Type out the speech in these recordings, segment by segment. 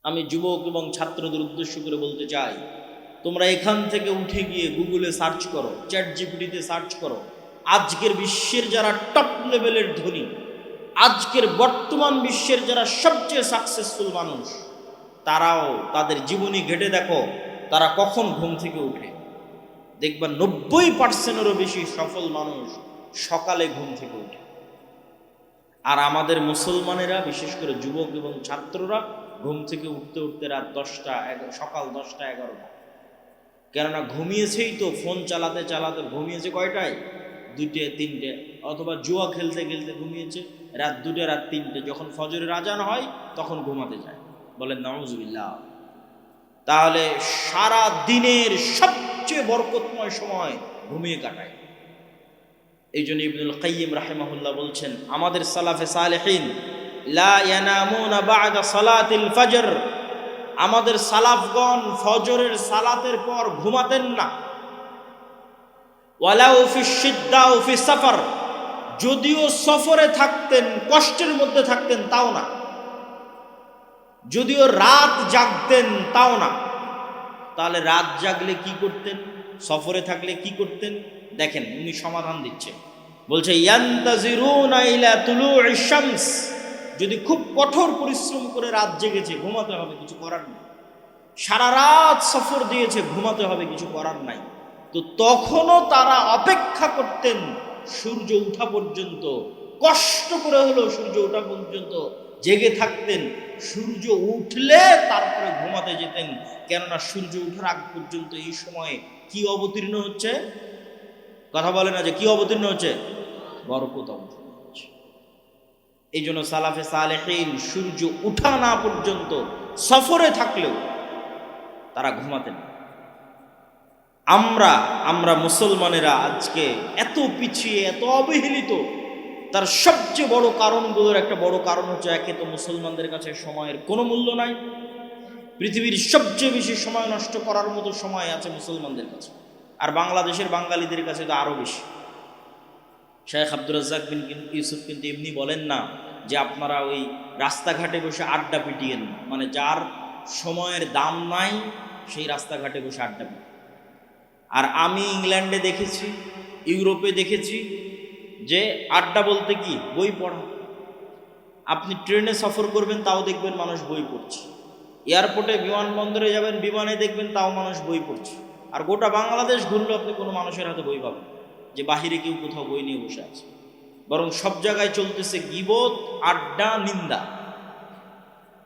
আমি যুবক এবং ছাত্রদের উদ্দেশ্য করে বলতে চাই, তোমরা এখান থেকে উঠে গিয়ে গুগলে সার্চ করো, চ্যাট জিপিটিতে সার্চ করো, আজকের বিশ্বের যারা টপ লেভেলের ধনী, আজকের বর্তমান বিশ্বের যারা সবচেয়ে সাকসেসফুল মানুষ, তারাও তাদের জীবনী ঘেটে দেখো তারা কখন ঘুম থেকে উঠে। দেখবা 90%-এরও বেশি সফল মানুষ সকালে ঘুম থেকে উঠে। আর আমাদের মুসলমানেরা, বিশেষ করে যুবক এবং ছাত্ররা, ঘুম থেকে উঠতে উঠতে রাত 10টা, সকাল 10টা 11টা। কেননা ঘুমিয়েছেই তো, ফোন চালাতে চালাতে ঘুমিয়েছে কয়টায়? 2টে 3টে, অথবা জুয়া খেলতে খেলতে ঘুমিয়েছে রাত 2টে রাত 3টে। যখন ফজরের আজান হয় তখন ঘুমাতে যায়। বলেন নাউজুবিল্লাহ। তাহলে সারা দিনের সবচেয়ে বরকতময় সময় ঘুমিয়ে কাটায়। এই জন্য ইবনুল কাইয়িম রাহিমাহুল্লাহ বলছেন, আমাদের সালাফে সালেহিন লা ইয়ানামুনা বা'দা সালাতিল ফজর, আমাদের সালাফগণ ফজরের সালাতের পর ঘুমাতেন না। ওয়ালাউ ফি শিদ্দা ও ফি সফর, যদিও সফরে থাকতেন, কষ্টের মধ্যে থাকতেন তাও না। যদিও রাত জাগতেন তাও না। তাহলে রাত জাগলে কি করতেন, সফরে থাকলে কি করতেন? দেখেন উনি সমাধান দিচ্ছে, বলছে ইয়ান্তাজিরুনা ইলা তুলুইশ শামস, যদি খুব কঠোর পরিশ্রম করে রাত জেগেছে, ঘুমাতে হবে, কিছু করার নেই। সারা রাত সফর দিয়েছে, ঘুমাতে হবে, কিছু করার নাই। তো তখনও তারা অপেক্ষা করতেন সূর্য ওঠা পর্যন্ত, কষ্ট করে হলেও সূর্য ওঠা পর্যন্ত জেগে থাকতেন। সূর্য উঠলে তারপরে ঘুমাতে যেতেন। কেননা সূর্য ওঠার আগ পর্যন্ত এই সময়ে কি অবতীর্ণ হচ্ছে? কথা বলে না যে কি অবতীর্ণ হচ্ছে? বরকত অবতীর্ণ হচ্ছে। এই জন্য সালাফে সালেহিন সূর্য উঠা না পর্যন্ত সফরে থাকলেও তারা ঘুমাতেন না। আমরা মুসলমানেরা আজকে এত পিছিয়ে, এত অবহেলিত, তার সবচেয়ে বড় কারণগুলোর একটা বড় কারণ হচ্ছে, একে তো মুসলমানদের কাছে সময়ের কোনো মূল্য নাই। পৃথিবীর সবচেয়ে বেশি সময় নষ্ট করার মতো সময় আছে মুসলমানদের কাছে, আর বাংলাদেশের বাঙালিদের কাছে তো আরও বেশি। শেখ আব্দুর রাজ্জাক বিন ইউসুফ কিন্তু এমনি বলেন না যে আপনারা ওই রাস্তাঘাটে বসে আড্ডা পিটিয়েন, মানে যার সময়ের দাম নাই সেই রাস্তাঘাটে বসে আড্ডা পিটিয়ে। আর আমি ইংল্যান্ডে দেখেছি, ইউরোপে দেখেছি যে আড্ডা বলতে কি, বই পড়া। আপনি ট্রেনে সফর করবেন তাও দেখবেন মানুষ বই পড়ছে, এয়ারপোর্টে বিমানবন্দরে যাবেন বিমানে দেখবেন তাও মানুষ বই পড়ছে। আর গোটা বাংলাদেশ ঘুরলে আপনি কোনো মানুষের হাতে বই পাবেন যে বাহিরে কেউ কোথাও বই নিয়ে বসে আছে। বরং সব জায়গায় চলতেছে গীবত, আড্ডা, নিন্দা।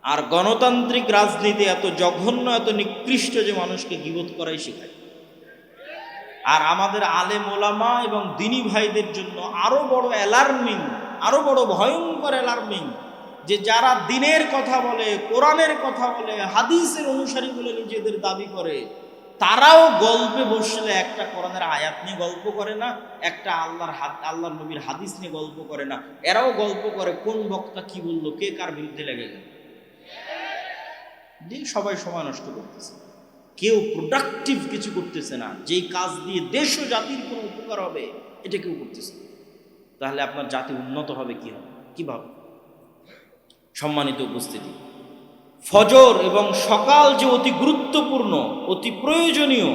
আর গণতান্ত্রিক রাজনীতি এত জঘন্য, এত নিকৃষ্ট যে মানুষকে গীবত করাই শেখায়। আর আমাদের আলেম ওলামা এবং দিনী ভাইদের জন্য আরো বড় অ্যালার্মিং, আরো বড় ভয়ঙ্কর অ্যালার্মিং, যে যারা দিনের কথা বলে, কোরআনের কথা বলে, হাদিসের অনুসারী বলে নিজেদের দাবি করে, তারাও গল্পে বসলে একটা কোরআনের আয়াত নিয়ে গল্প করে না, একটা আল্লাহর নবীর হাদিস নিয়ে গল্প করে না। এরাও গল্প করে কোন বক্তা কি বললো, কে কার বিরুদ্ধে লেগে গেল। সবাই সময় নষ্ট করতেছে, কেউ প্রোডাক্টিভ কিছু করতেছে না, যেই কাজ দিয়ে দেশ ও জাতির কোনো উপকার হবে এটা কেউ করতেছে না। তাহলে আপনার জাতি উন্নত হবে কি হবে, কিভাবে? সম্মানিত উপস্থিতি, ফজর এবং সকাল যে অতি গুরুত্বপূর্ণ, অতি প্রয়োজনীয়,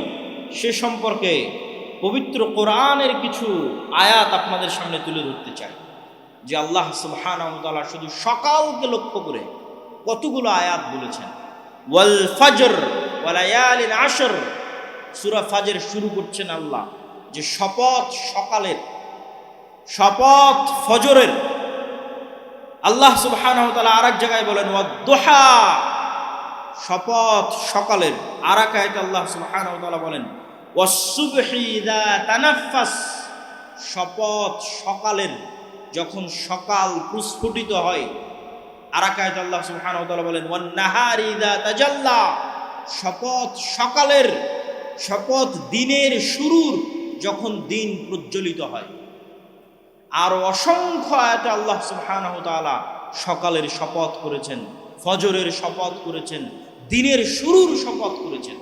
সে সম্পর্কে পবিত্র কোরআনের কিছু আয়াত আপনাদের সামনে তুলে ধরতে চাই। যে আল্লাহ সুবহানাহু ওয়া তাআলা শুধু সকালকে লক্ষ্য করে কতগুলো আয়াত বলেছেন। ওয়াল ফজর ওয়া লায়ালিন আশর, সূরা ফাজর শুরু করছেন আল্লাহ যে শপথ সকালের, শপথ ফজরের। আল্লাহ সুবহানাহু ওয়া তাআলা আরেক জায়গায় বলেন ওয়াদ-দুহা, শপথ সকালের। আর এক আয়াতে আল্লাহ সুবহানাহু ওয়া তাআলা বলেন ওয়াস-সুবহি ইযা তানাফাস, শপথ সকালের, যখন সকাল প্রস্ফুটিত হয়। আর এক আয়াতে আল্লাহ সুবহানাহু ওয়া তাআলা বলেন ওয়ান-নাহারি ইযা তাজাল্লা, শপথ সকালের, শপথ দিনের শুরুর, যখন দিন প্রজ্বলিত হয়। আর অসংখ্য আয়াতে আল্লাহ সুবহানাহু ওয়া তাআলা সকালের শপথ করেছেন, ফজরের শপথ করেছেন, দিনের শুরুর শপথ করেছেন।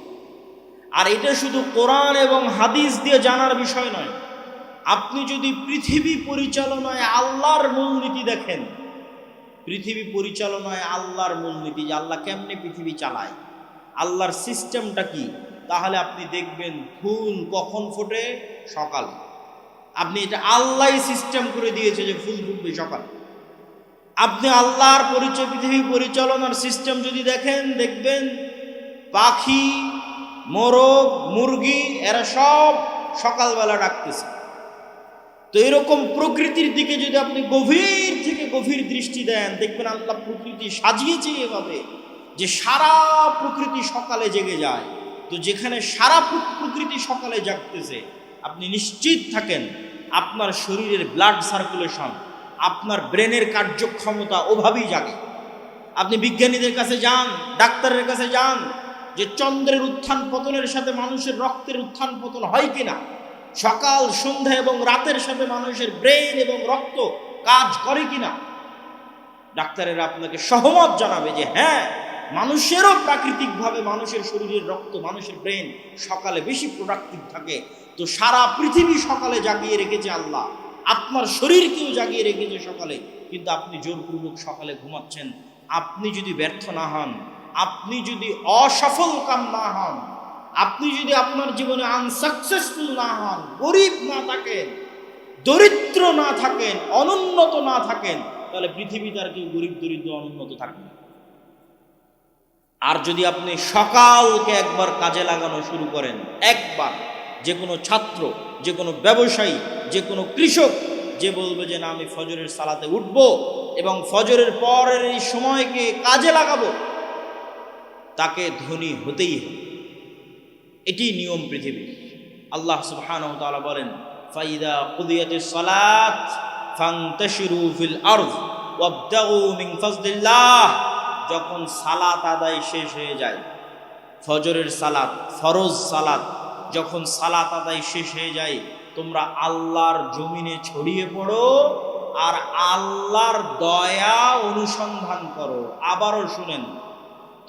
আর এটা শুধু কোরআন এবং হাদিস দিয়ে জানার বিষয় নয়। আপনি যদি পৃথিবী পরিচালনায় আল্লাহর মূলনীতি দেখেন, পৃথিবী পরিচালনায় আল্লাহর মূলনীতি, যে আল্লাহ কেমনে পৃথিবী চালায়, আল্লাহর সিস্টেমটা কি, তাহলে আপনি দেখবেন ফুল কখন ফোটে? সকালে। আপনি এটা আল্লাহই সিস্টেম করে দিয়েছে যে ফুল ফুটবে সকালে। আপনি আল্লাহর পরিচয়, পৃথিবী পরিচালনার সিস্টেম যদি দেখেন, দেখবেন পাখি, মোরগ, মুরগি এরা সব সকালবেলা ডাকতেছে। তো এরকম প্রকৃতির দিকে যদি আপনি গভীর থেকে গভীর দৃষ্টি দেন, দেখবেন আল্লাহ প্রকৃতি সাজিয়েছে এভাবে যে সারা প্রকৃতি সকালে জেগে যায়। তো যেখানে সারা প্রকৃতি সকালে জাগতেছে, আপনি নিশ্চিত থাকেন আপনার শরীরের ব্লাড সার্কুলেশন, আপনার ব্রেনের কার্যক্ষমতা ওভাবেই জাগে। আপনি বিজ্ঞানীদের কাছে যান, ডাক্তারের কাছে যান, যে চন্দ্রের উত্থান পতনের সাথে মানুষের রক্তের উত্থান পতন হয় কিনা, সকাল, সন্ধ্যা এবং রাতের সাথে মানুষের ব্রেন এবং রক্ত কাজ করে কিনা, ডাক্তারেরা আপনাকে সহমত জানাবে যে হ্যাঁ, মানুষেরও প্রাকৃতিকভাবে মানুষের শরীরের রক্ত, মানুষের ব্রেন সকালে বেশি প্রোডাক্টিভ থাকে। তো সারা পৃথিবী সকালে জাগিয়ে রেখেছে আল্লাহ, আপনার শরীরকেও জাগিয়ে রেখেছে সকালে, কিন্তু আপনি জোরপূর্বক সকালে ঘুমাচ্ছেন। আপনি যদি ব্যর্থ না হন, আপনি যদি অসফল কাম না হন, আপনি যদি আপনার জীবনে আনসাকসেসফুল না হন, গরিব না থাকেন, দরিদ্র না থাকেন, অনুন্নত না থাকেন, তাহলে পৃথিবীতে আর কেউ গরিব, দরিদ্র, অনুন্নত থাকবে। আর যদি আপনি সকালকে একবার কাজে লাগানো শুরু করেন, একবার, যে কোনো ছাত্র, যে কোনো ব্যবসায়ী, যে কোনো কৃষক, যে বলবে যে না আমি ফজরের সালাতে উঠব এবং ফজরের পরের এই সময়কে কাজে লাগাবো, তাকে ধনী হতেই হবে। এটি নিয়ম পৃথিবীর। আল্লাহ সুবহানাহু ওয়া তাআলা বলেন, ফাইদা কুদিয়াতিস সালাত ফান্তাশিরু ফিল আরদ ওয়াবতাগু মিন ফাজলিল্লাহ। যখন সালাত আদায় শেষ হয়ে যায়, ফজরের সালাত, ফরজ সালাত, যখন সালাত আদায় শেষ হয়ে যায়, তোমরা আল্লাহর জমিনে ছড়িয়ে পড়ো আর আল্লাহর দয়া অনুসন্ধান করো। আবারও শুনেন,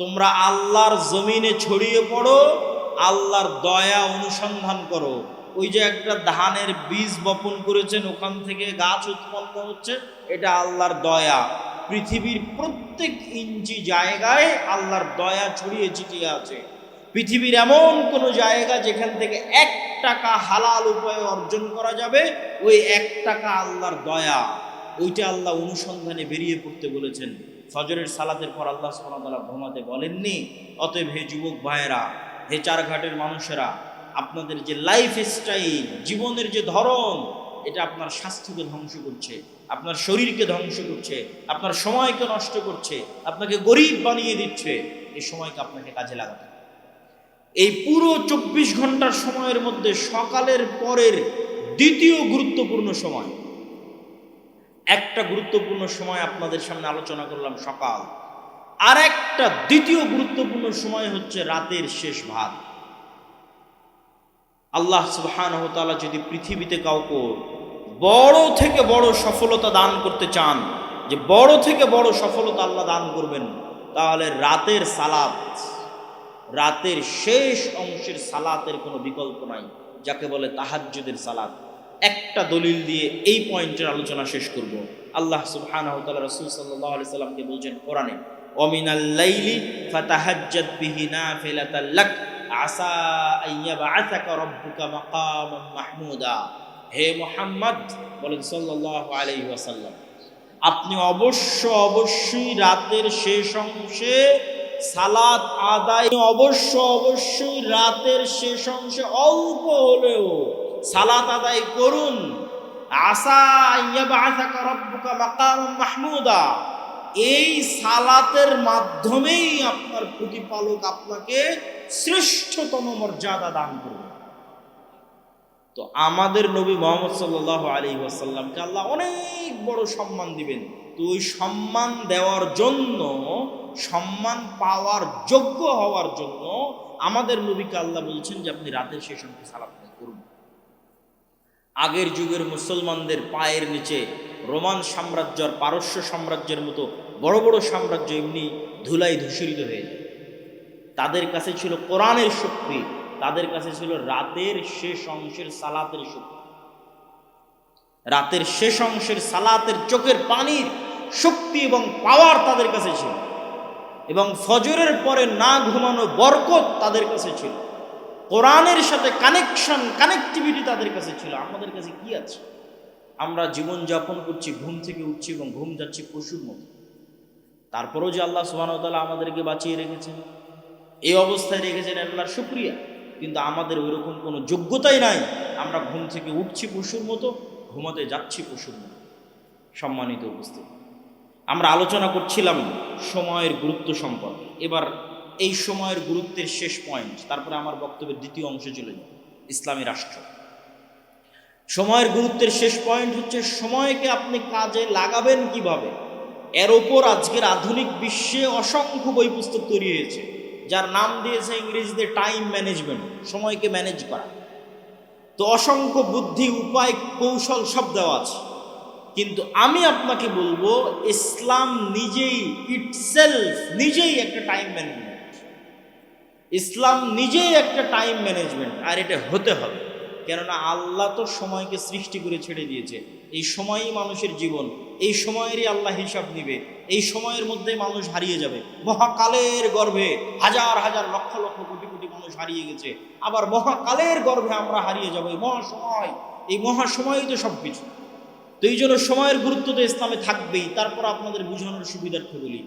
তোমরা আল্লাহর জমিনে ছড়িয়ে পড়ো, আল্লাহর দয়া অনুসন্ধান করো। ওই যে একটা ধানের বীজ বপন করেছেন, ওখান থেকে গাছ উৎপন্ন হচ্ছে, এটা আল্লাহর দয়া। পৃথিবীর প্রত্যেক ইঞ্চি জায়গায় আল্লাহর দয়া ছড়িয়ে ছিটিয়ে আছে। পৃথিবীর এমন কোনো জায়গা যেখান থেকে 1 টাকা হালাল উপায়ে অর্জন করা যাবে, ওই 1 টাকা আল্লাহর দয়া, ওইটা আল্লাহ অনুসন্ধানে বেরিয়ে পড়তে বলেছেন। ফজরের সালাতের পর আল্লাহ সুবহানাহু ওয়া তাআলা ঘুমাতে বলেননি। অতএব হে যুবক ভাইয়েরা, হে চারঘাটের মানুষেরা, আপনাদের যে লাইফ স্টাইল, জীবনের যে ধরন, এটা আপনার স্বাস্থ্যকে ধ্বংস করছে, আপনার শরীরকে ধ্বংস করছে, আপনার সময়কে নষ্ট করছে, আপনাকে গরিব বানিয়ে দিচ্ছে। এই সময়কে আপনাকে কাজে লাগাতে। এই পুরো 24 ঘন্টার সময়ের মধ্যে সকালের পরের দ্বিতীয় গুরুত্বপূর্ণ সময়, একটা গুরুত্বপূর্ণ সময় আপনাদের সামনে আলোচনা করলাম সকাল, আর একটা দ্বিতীয় গুরুত্বপূর্ণ সময় হচ্ছে রাতের শেষ ভাগ। আল্লাহ সুবহানাহু ওয়া তাআলা যদি পৃথিবীতে কাউকে বড় থেকে বড় সফলতা দান করতে চান, যে বড় থেকে বড় সফলতা আল্লাহ দান করবেন, তাহলে রাতের সালাত, রাতের শেষ অংশের সালাতের কোনো বিকল্প নাই, যাকে বলে তাহাজ্জুদের সালাত। একটা দলিল দিয়ে এই পয়েন্টের আলোচনা শেষ করব। আল্লাহ সুবহানাহু ওয়া তাআলা রাসূল সাল্লাল্লাহু আলাইহি সাল্লামকে বলছেন কোরআনে, ওয়ামিনাল লাইলি ফাতাহাজ্জাদ বিহি নাফিলাতাল লাক আসা আইয়াবআসাকা রাব্বুকা মাকামান মাহমুদা। হে মুহাম্মদ বলেন সাল্লাল্লাহু আলাইহি ওয়াসাল্লাম, আপনি অবশ্যই রাতের শেষ অংশে সালাত আদায়, অবশ্যই রাতের শেষ অংশে অল্প হলেও সালাত আদায় করুন। আসা ইয়াবআসাকা রাব্বুকা মাকামান মাহমুদা, এই সালাতের মাধ্যমেই আপনার প্রতিপালক আপনাকে শ্রেষ্ঠতম মর্যাদা দান করবে। তো আমাদের নবী মুহাম্মদ সাল্লাল্লাহু আলাইহি ওয়াসাল্লামকে আল্লাহ অনেক বড় সম্মান দিবেন। তো ওই সম্মান দেওয়ার জন্য, সম্মান পাওয়ার যোগ্য হওয়ার জন্য আমাদের নবীকে আল্লাহ বলছেন যে আপনি রাতের শেষ অংশে সালাত করুন। আগের যুগের মুসলমানদের পায়ের নিচে রোমান সাম্রাজ্য আর পারস্য সাম্রাজ্যের মতো বড় বড় সাম্রাজ্য এমনি ধুলাই ধূসরিত হয়ে যায়। তাদের কাছে ছিল কোরআনের শক্তি, তাদের কাছে ছিল রাতের শেষ অংশের সালাতের শক্তি। রাতের শেষ অংশের সালাতের চোখের পানির শক্তি এবং পাওয়ার তাদের কাছে ছিল, এবং ফজরের পরে না ঘুমানো বরকত তাদের কাছে ছিল, কোরআনের সাথে কানেক্টিভিটি তাদের কাছে ছিল। আমাদের কাছে কি আছে? আমরা জীবন যাপন করছি, ঘুম থেকে উঠছি এবং ঘুম যাচ্ছি পশুর মতো। তারপরেও যে আল্লাহ সুবহানাহু ওয়া তাআলা আমাদেরকে বাঁচিয়ে রেখেছেন, এই অবস্থায় রেখেছেন, আল্লাহর শুকরিয়া। কিন্তু আমাদের ওইরকম কোনো যোগ্যতাই নাই। আমরা ঘুম থেকে উঠছি পশুর মতো, ঘুমাতে যাচ্ছি পশুর মতো। সম্মানিত উপস্থিতি, আমরা আলোচনা করছিলাম সময়ের গুরুত্ব সম্পর্কে। এবার এই সময়ের গুরুত্বের শেষ পয়েন্ট, তারপরে আমার বক্তব্যের দ্বিতীয় অংশে চলে যাব, ইসলামী রাষ্ট্র। সময়ের গুরুত্বের শেষ পয়েন্ট হচ্ছে সময়কে আপনি কাজে লাগাবেন কিভাবে। এর ওপর আজকের আধুনিক বিশ্বে অসংখ্য বই পুস্তক তৈরি হয়েছে, যার নাম দিয়েছে ইংরেজিতে টাইম ম্যানেজমেন্ট, সময়কে ম্যানেজ করা। তো অসংখ্য বুদ্ধি, উপায়, কৌশল সব দেওয়া আছে। কিন্তু আমি আপনাকে বলবো, ইসলাম নিজেই নিজেই একটা টাইম ম্যানেজমেন্ট। ইসলাম নিজেই একটা টাইম ম্যানেজমেন্ট, আর এটা হতে হবে। কেননা আল্লাহ তো সময়কে সৃষ্টি করে ছেড়ে দিয়েছে। এই সময়ই মানুষের জীবন, এই সময়েরই আল্লাহ হিসাব নিবে। এই সময়ের মধ্যে মানুষ হারিয়ে যাবে। মহাকালের গর্ভে হাজার হাজার লক্ষ লক্ষ কোটি কোটি মানুষ হারিয়ে গেছে, আবার মহাকালের গর্ভে আমরা হারিয়ে যাবো। এই মহাসময়ই তো সব কিছু। তো এই জন্য সময়ের গুরুত্ব তো ইসলামে থাকবেই। তারপর আপনাদের বুঝানোর সুবিধার্থে বলি,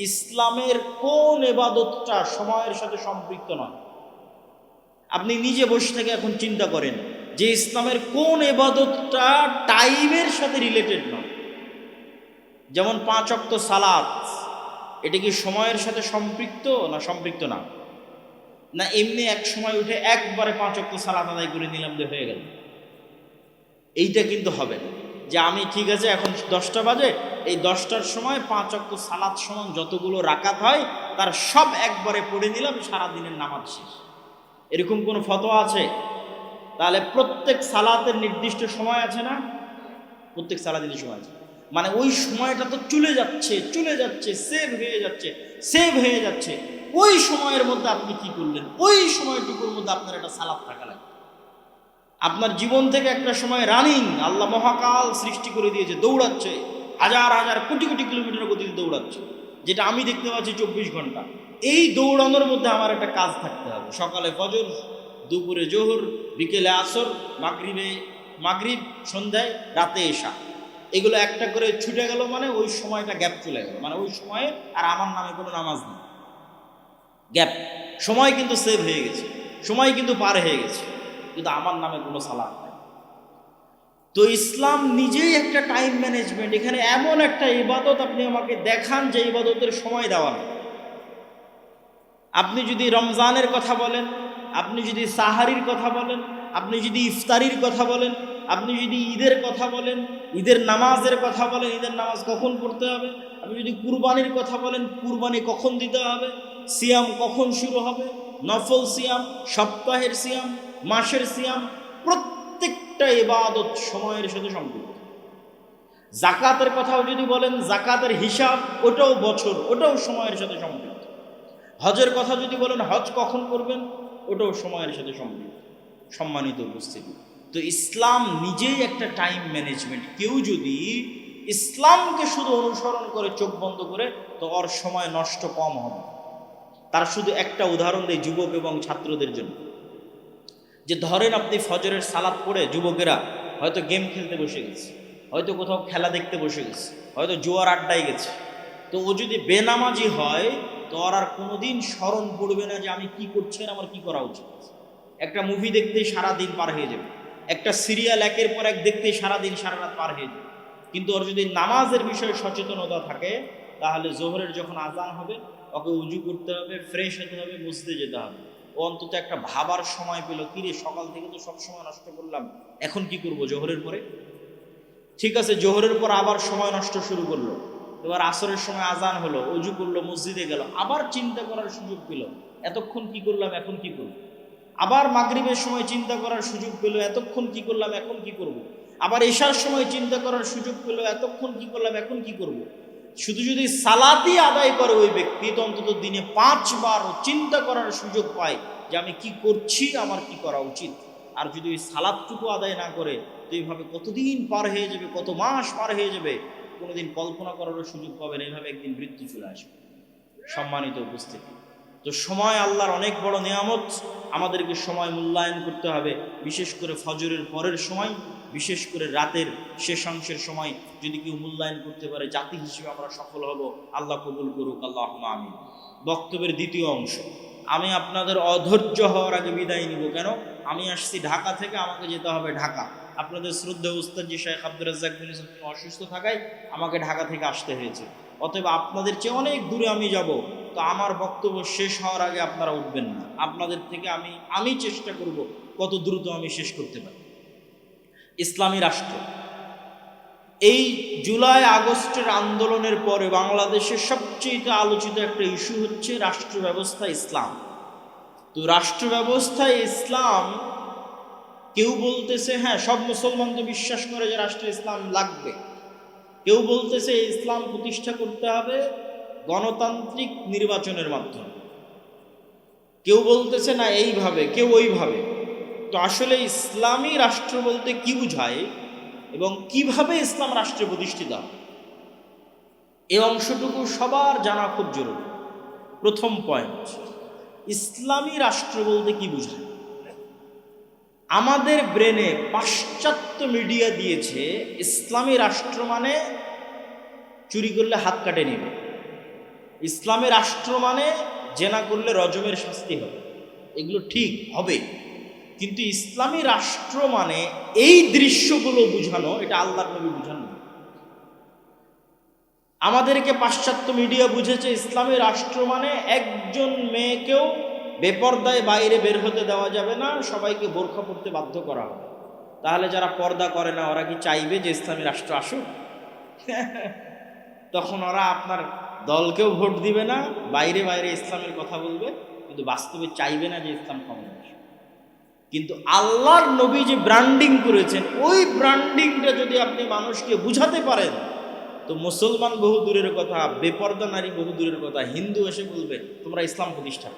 ইসলামের কোন ইবাদতটা সময়ের সাথে সম্পৃক্ত নয়? আপনি নিজে বসে থেকে এখন চিন্তা করেন যে ইসলামের কোন ইবাদতটা টাইমের সাথে রিলেটেড নয়। যেমন 5 ওয়াক্ত সালাত, এটা কি সময়ের সাথে সম্পৃক্ত না সম্পৃক্ত না? না এমনি এক সময় উঠে একবারে 5 ওয়াক্ত সালাত আদায় করে নিলাম যে হয়ে গেল? এইটা কিন্তু হবে না যে আমি ঠিক আছে এখন 10টা বাজে, এই 10টার সময় 5 ওয়াক্ত সালাত সমান যতগুলো রাকাত হয় তার সব একবারে পড়ে নিলাম, সারাদিনের নামাজ শেষ। এরকম কোনো ফতোয়া আছে? তাহলে প্রত্যেক সালাতের নির্দিষ্ট সময় আছে না? প্রত্যেক সালাতের সময় আছে, মানে ওই সময়টা তো চলে যাচ্ছে, সেভ হয়ে যাচ্ছে। ওই সময়ের মধ্যে আপনি কি করলেন? ওই সময়টুকুর মধ্যে আপনার একটা সালাত থাকা লাগবে। আপনার জীবন থেকে একটা সময় রানিং, আল্লাহ মহাকাল সৃষ্টি করে দিয়েছে, দৌড়াচ্ছে, হাজার হাজার কোটি কোটি কিলোমিটার গতিতে দৌড়াচ্ছে, যেটা আমি দেখতে পাচ্ছি 24 ঘন্টা। এই দৌড়ানোর মধ্যে আমার একটা কাজ থাকতে হবে। সকালে ফজর, দুপুরে জোহর, বিকেলে আসর, মাগরিব, সন্ধ্যায়, রাতে এশা, এগুলো একটা করে ছুটে গেল, মানে ওই সময়টা গ্যাপ চলে গেল, মানে ওই সময়ে আর আমার নামে কোনো নামাজ নেই। গ্যাপ, সময় কিন্তু সেভ হয়ে গেছে, সময় কিন্তু পার হয়ে গেছে, কিন্তু আমার নামে কোনো সালাত নেই। তো ইসলাম নিজেই একটা টাইম ম্যানেজমেন্ট। এখানে এমন একটা ইবাদত আপনি আমাকে দেখান যে ইবাদতের সময় দেওয়া নেই। আপনি যদি রমজানের কথা বলেন, আপনি যদি সাহারির কথা বলেন, আপনি যদি ইফতারির কথা বলেন, আপনি যদি ঈদের কথা বলেন, ঈদের নামাজের কথা বলেন, ঈদের নামাজ কখন পড়তে হবে, আপনি যদি কুরবানির কথা বলেন, কুরবানি কখন দিতে হবে, সিয়াম কখন শুরু হবে, নফল সিয়াম, সপ্তাহের সিয়াম, মাসের সিয়াম, প্রত্যেকটা ইবাদত সময়ের সাথে সম্পৃক্ত। জাকাতের কথাও যদি বলেন, জাকাতের হিসাব, ওটাও বছর, ওটাও সময়ের সাথে সম্পৃক্ত। হজের কথা যদি বলেন, হজ কখন করবেন, ওটাও সময়ের সাথে সম্পৃক্ত। সম্মানিত উপস্থিতি, তো ইসলাম নিজেই একটা টাইম ম্যানেজমেন্ট। কেউ যদি ইসলামকে শুধু অনুসরণ করে, চোখ বন্ধ করে, তো ওর সময় নষ্ট কম হবে। তার শুধু একটা উদাহরণ দেয় যুবক এবং ছাত্রদের জন্য, যে ধরেন আপনি ফজরের সালাত পড়ে যুবকেরা হয়তো গেম খেলতে বসে গেছে, হয়তো কোথাও খেলা দেখতে বসে গেছে, হয়তো জুয়ার আড্ডায় গেছে। তো ও যদি বেনামাজি হয়, তো আর কোনোদিন স্মরণ পড়বে না যে আমি কি করছি আর আমার কি করা উচিত। একটা মুভি দেখতেই সারাদিন পার হয়ে যাবে, একটা সিরিয়াল একের পর এক দেখতেই সারাদিন সারা রাত পার হয়ে যাবে। কিন্তু ওর যদি নামাজের বিষয়ে সচেতনতা থাকে, তাহলে জোহরের যখন আজান হবে, ওকে উজু করতে হবে, ফ্রেশ হতে হবে, মসজিদে যেতে হবে। ও অন্তত একটা ভাবার সময় পেল, কিরে সকাল থেকে তো সব সময় নষ্ট করলাম, এখন কি করব জোহরের পরে। ঠিক আছে, জোহরের পর আবার সময় নষ্ট শুরু করলো, এবার আসরের সময় আজান হলো, উজু করলো, মসজিদে গেল, আবার চিন্তা করার সুযোগ পেল, এতক্ষণ কি করলাম, এখন কি করব। আবার মাগরিবের সময় চিন্তা করার সুযোগ পেল, এতক্ষণ কি করলাম, এখন কি করব। আবার এশার সময় চিন্তা করার সুযোগ পেল, এতক্ষণ কি করলাম, এখন কি করব। শুধু যদি সালাতই আদায় করে ওই ব্যক্তি, তো অন্তত দিনে 5 বার চিন্তা করার সুযোগ পায় যে আমি কি করছি, আমার কি করা উচিত। আর যদি ওই সালাতটুকু আদায় না করে, তো এইভাবে কতদিন পার হয়ে যাবে, কত মাস পার হয়ে যাবে, ও কোনোদিন কল্পনা করারও সুযোগ পাবেন, এইভাবে একদিন মৃত্যু চলে আসবে। সম্মানিত উপস্থিতি, তো সময় আল্লাহর অনেক বড় নিয়ামত, আমাদেরকে সময় মূল্যায়ন করতে হবে। বিশেষ করে ফজরের পরের সময়, বিশেষ করে রাতের শেষাংশের সময় যদি কেউ মূল্যায়ন করতে পারে, জাতি হিসেবে আমরা সফল হব। আল্লাহ কবুল করুক, আল্লাহুম্মা আমিন। বক্তব্যের দ্বিতীয় অংশ, আমি আপনাদের অধৈর্য হওয়ার আগে বিদায় নিব। কেন? আমি আসছি ঢাকা থেকে, আমাকে যেতে হবে ঢাকা। আপনাদের শ্রদ্ধেয় উস্তাদ জি শেখ আব্দুর রাজ্জাক বিন ইউসুফ অসুস্থ থাকায় আমাকে ঢাকা থেকে আসতে হয়েছে। অতএব আপনাদের চেয়ে অনেক দূরে আমি যাব, তো আমার বক্তব্য শেষ হওয়ার আগে আপনারা উঠবেন না। আপনাদের থেকে আমি চেষ্টা করব কত দ্রুত আমি শেষ করতে পারি। ইসলামী রাষ্ট্র, এই জুলাই আগস্টের আন্দোলনের পরে বাংলাদেশের সবচেয়ে আলোচিত একটা ইস্যু হচ্ছে রাষ্ট্র ব্যবস্থা ইসলাম। তো রাষ্ট্র ব্যবস্থায় ইসলাম, কেউ বলতেছে হ্যাঁ সব মুসলমান তো বিশ্বাস করে যে রাষ্ট্রে ইসলাম লাগবে, কেউ বলতেছে ইসলাম প্রতিষ্ঠা করতে হবে গণতান্ত্রিক নির্বাচনের মাধ্যমে, কেউ বলতেছে না এইভাবে, কেউ ওইভাবে। তো আসলে ইসলামী রাষ্ট্র বলতে কি বুঝায় এবং কিভাবে ইসলাম রাষ্ট্রে প্রতিষ্ঠিত হয়, এই অংশটুকু সবার জানা খুব জরুরি। প্রথম পয়েন্ট, ইসলামী রাষ্ট্র বলতে কি বুঝায়? আমাদের ব্রেনে পাশ্চাত্য মিডিয়া দিয়েছে ইসলামী রাষ্ট্র মানে চুরি করলে হাত কাটে নেবে, ইসলামী রাষ্ট্র মানে জেনা করলে রজমের শাস্তি হবে। এগুলো ঠিক হবে, কিন্তু ইসলামী রাষ্ট্র মানে এই দৃশ্যগুলো বুঝানো, এটা আল্লাহর নবী বুঝানো। আমাদেরকে পাশ্চাত্য মিডিয়া বুঝেছে ইসলামী রাষ্ট্র মানে একজন মেয়েকেও বেপর্দায় বাইরে বের হতে দেওয়া যাবে না, সবাইকে বোরখা পড়তে বাধ্য করা হবে। তাহলে যারা পর্দা করে না ওরা কি চাইবে যে ইসলামী রাষ্ট্র আসুক? তখন ওরা আপনার দলকেও ভোট দিবে না, বাইরে বাইরে ইসলামের কথা বলবে, কিন্তু বাস্তবে চাইবে না যে ইসলাম ক্ষমতা আসে। কিন্তু আল্লাহর নবী যে ব্র্যান্ডিং করেছেন, ওই ব্র্যান্ডিংটা যদি আপনি মানুষকে বুঝাতে পারেন, তো মুসলমান বহু দূরের কথা, বেপর্দা নারী বহু দূরের কথা, হিন্দু এসে বলবে তোমরা ইসলাম প্রতিষ্ঠা,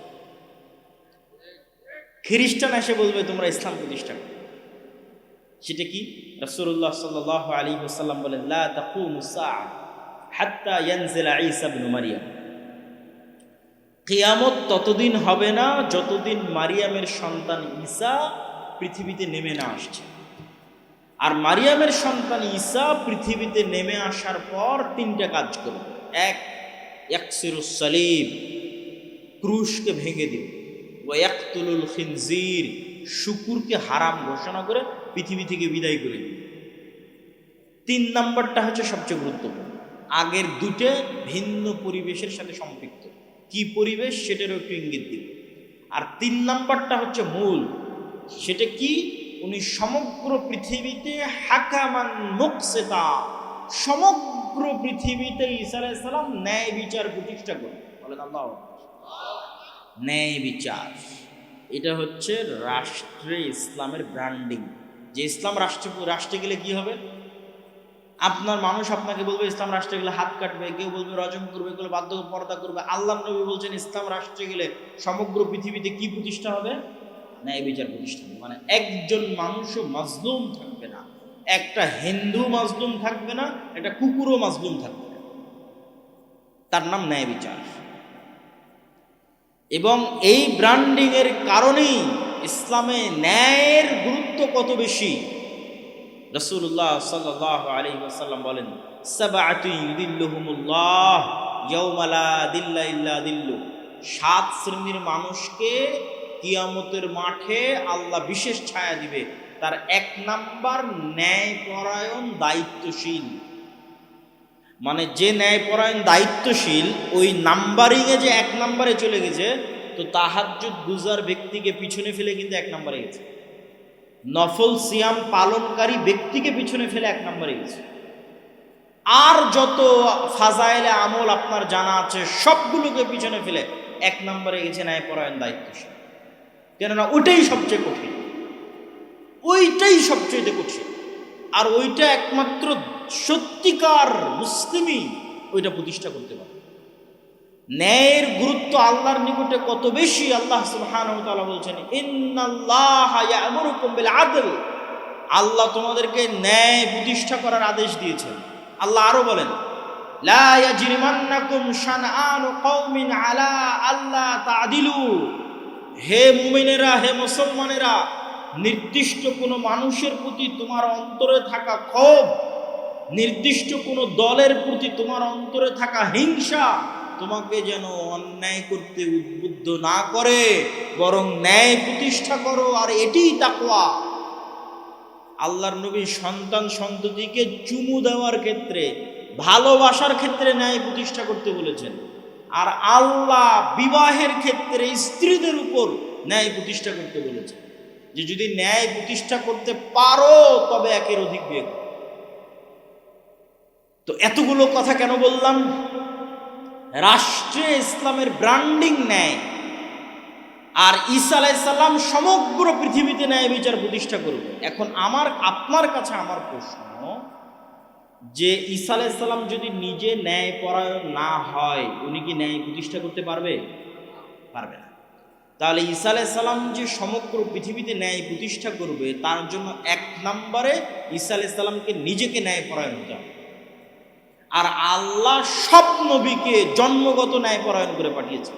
খ্রিস্টান এসে বলবে তোমরা ইসলাম প্রতিষ্ঠা। সেটা কি? রাসূলুল্লাহ সাল্লাল্লাহু আলাইহি ওয়াসাল্লাম বলেন, লা তাকুমুস সাআহ হাত্তা ইয়ানজিলা ঈসা ইবনে মারইয়াম। কিয়ামত ততদিন হবে না যতদিন মারিয়ামের সন্তান ঈসা পৃথিবীতে নেমে না আসছে। আর মারিয়ামের সন্তান ঈসা পৃথিবীতে নেমে আসার পর তিনটা কাজ করবে। এক, ইয়াকসিরুস সালিব, ক্রুশকে ভেঙে দিবে। ওয়া ইয়াকতুলুল খিনজির, শুকুরকে হারাম ঘোষণা করে পৃথিবী থেকে বিদায় করে দিবে। তিন নাম্বারটা হচ্ছে সবচেয়ে গুরুত্বপূর্ণ, আগের দুটো ভিন্ন পরিবেশের সাথে সম্পৃক্ত। কি পরিবেশ সেটারও একটু ইঙ্গিত দিবে। আর তিন নাম্বারটা হচ্ছে মূল, সেটা কি? উনি সমগ্র পৃথিবীতে হাকামান মুকসিতা, সমগ্র পৃথিবীতে ঈসা আলাইহিস সালাম ন্যায় বিচার প্রতিষ্ঠা করবেন। বলেন আল্লাহু আকবার। ন্যায় বিচার, এটা হচ্ছে রাষ্ট্রে ইসলামের ব্র্যান্ডিং। যে ইসলাম রাষ্ট্রে গেলে কি হবে? আপনার মানুষ আপনাকে বলবে ইসলাম রাষ্ট্রে গেলে হাত কাটবে, কেউ বলবে রজম করবে, কেউ বাধ্য পর্দা করবে। আল্লাহর নবী বলছেন ইসলাম রাষ্ট্রে গেলে সমগ্র পৃথিবীতে কি প্রতিষ্ঠা হবে? ন্যায় বিচার প্রতিষ্ঠা হবে। মানে একজন মানুষও মাজলুম থাকবে না, একটা হিন্দু মাজলুম থাকবে না, একটা কুকুরও মাজলুম থাকবে না, তার নাম ন্যায় বিচার। এবং এই ব্র্যান্ডিং এর কারণেই ইসলামে ন্যায়ের গুরুত্ব কত বেশি। রাসূলুল্লাহ সাল্লাল্লাহু আলাইহি ওয়াসাল্লাম বলেন, সাবআতু ইউদিল্লুহুমুল্লাহ ইয়াওমা লা দিল্লা ইল্লা দিল্লু। 7 শ্রেণীর মানুষকে কিয়ামতের মাঠে আল্লাহ বিশেষ ছায়া দিবে। তার 1 নাম্বার ন্যায়পরায়ণ দায়িত্বশীল। মানে যে ন্যায়পরায়ণ দায়িত্বশীল, ওই নাম্বারিংয়ে যে 1 নাম্বারে চলে গেছে, তো তাহাজ্জুদ গুজার ব্যক্তিকে পিছনে ফেলে কিন্তু 1 নাম্বারে গেছে। নফল সিয়াম পালনকারী ব্যক্তিকে পিছনে ফেলে 1 নাম্বারে গেছে। আর যত ফাজাইলে আমল আপনার জানা আছে সবগুলোকে পিছনে ফেলে 1 নাম্বারে গেছে ন্যায়পরায়ণ দায়িত্বশীল। কেননা ওইটাই সবচেয়ে কঠিন, ওইটাই সবচেয়ে কঠিন। আর ওইটা একমাত্র সত্যিকার মুসলিমই ওইটা প্রতিষ্ঠা করতে পারে। ন্যায়ের গুরুত্ব আল্লাহর নিকটে কত বেশি, আল্লাহ সুবহানাহু ওয়া তাআলা বলছেন, ইন্নাল্লাহা ইয়া'মুরুকুম বিল আদল। আল্লাহ তোমাদেরকে ন্যায় প্রতিষ্ঠা করার আদেশ দিয়েছেন। আল্লাহ আরো বলেন, লা ইয়াজরিমান্নাকুম শানআনু কওমিন আলা আল্লা তা'দিলু, হে মুমিনেরা, হে মুসলমানেরা, নির্দিষ্ট কোনো মানুষের প্রতি তোমার অন্তরে থাকা ক্ষোভ, নির্দিষ্ট কোনো দলের প্রতি তোমার অন্তরে থাকা হিংসা তোমাকে যেন অন্যায় করতে উদ্বুদ্ধ না করে, বরং ন্যায় প্রতিষ্ঠা করো, আর এটিই তাকওয়া। আল্লাহর নবী সন্তান সন্ততিকে চুমু দেওয়ার ক্ষেত্রে, ভালোবাসার ক্ষেত্রে ন্যায় প্রতিষ্ঠা করতে বলেছেন, আর আল্লাহ বিবাহের ক্ষেত্রে স্ত্রীদের উপর ন্যায় প্রতিষ্ঠা করতে বলেছেন, যে যদি ন্যায় প্রতিষ্ঠা করতে পারো তবে একের অধিক বিয়ে করো। তো এতগুলো কথা কেন বললাম? রাষ্ট্রে ইসলামের ব্র্যান্ডিং ন্যায়, আর ঈসা আলাইহিস সালাম সমগ্র পৃথিবীতে ন্যায় বিচার প্রতিষ্ঠা করবে। এখন আপনার কাছে আমার প্রশ্ন, যে ঈসা আলাইহিস সালাম যদি নিজে ন্যায় পরায়ণ না হয়, উনি কি ন্যায় প্রতিষ্ঠা করতে পারবে? পারবে না। তাহলে ঈসা আলাইহিস সালাম যে সমগ্র পৃথিবীতে ন্যায় প্রতিষ্ঠা করবে, তার জন্য এক নম্বরে ঈসা আলাইহিস সালামকে নিজেকে ন্যায় পরায়ণ হতে হবে। আর আল্লাহ সব নবীকে জন্মগত ন্যায় পরায়ণ করে পাঠিয়েছেন,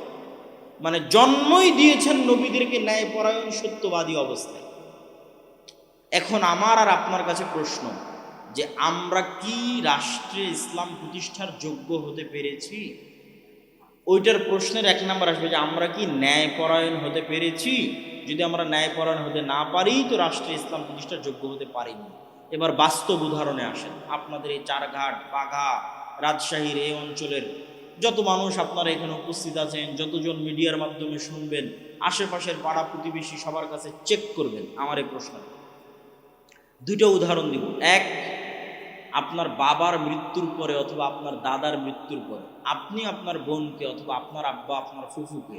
মানে জন্মই দিয়েছেন নবীদেরকে ন্যায় পরায়ণ সত্যবাদী অবস্থায়। এখন আমার আর আপনার কাছে প্রশ্ন, যে আমরা কি রাষ্ট্রে ইসলাম প্রতিষ্ঠার যোগ্য হতে পেরেছি? ওইটার প্রশ্নের এক নম্বর আসবে যে আমরা কি ন্যায় পরায়ণ হতে পেরেছি। যদি আমরা ন্যায় পরায়ণ হতে না পারি, তো রাষ্ট্রে ইসলাম প্রতিষ্ঠার যোগ্য হতে পারিনি। এবার বাস্তব উদাহরণে আসেন। আপনাদের এই চারঘাট, বাঘা, রাজশাহীর এই অঞ্চলের যত মানুষ আপনারা এখানে উপস্থিত আছেন, যতজন মিডিয়ার মাধ্যমে শুনবেন, আশেপাশের পাড়া প্রতিবেশী সবার কাছে চেক করবেন আমার এই প্রশ্ন। দুইটা উদাহরণ দিব। এক, আপনার বাবার মৃত্যুর পরে অথবা আপনার দাদার মৃত্যুর পরে আপনি আপনার বোনকে অথবা আপনার আব্বা, আপনার ফুফুকে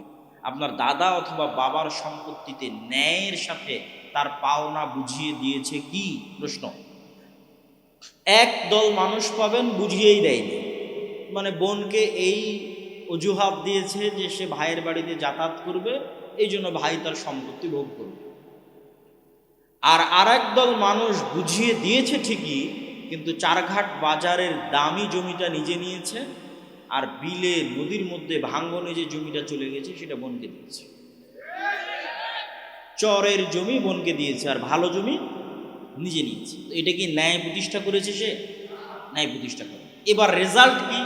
আপনার দাদা অথবা বাবার সম্পত্তিতে ন্যায়ের সাথে তার পাওনা বুঝিয়ে দিয়েছে কি? প্রশ্ন। এক দল মানুষ পাবেন বুঝিয়েই দেয়নি, মানে বোনকে এই অজুহাত দিয়েছে যে সে ভাইয়ের বাড়িতে যাতায়াত করবে, এই জন্য ভাই তার সম্পত্তি ভোগ করবে। আর আরেক দল মানুষ বুঝিয়ে দিয়েছে ঠিকই, কিন্তু চারঘাট বাজারের দামি জমিটা নিজে নিয়েছে, আর বিলে নদীর মধ্যে ভাঙ্গনে যে জমিটা চলে গেছে সেটা বোনকে দিয়েছে। চরের জমি বোনকে দিয়েছে, আর ভালো জমি নিজে নিয়েছে। তো এটা কি ন্যায় প্রতিষ্ঠা করেছে? সে ন্যায় প্রতিষ্ঠা করে। এবার রেজাল্ট কি?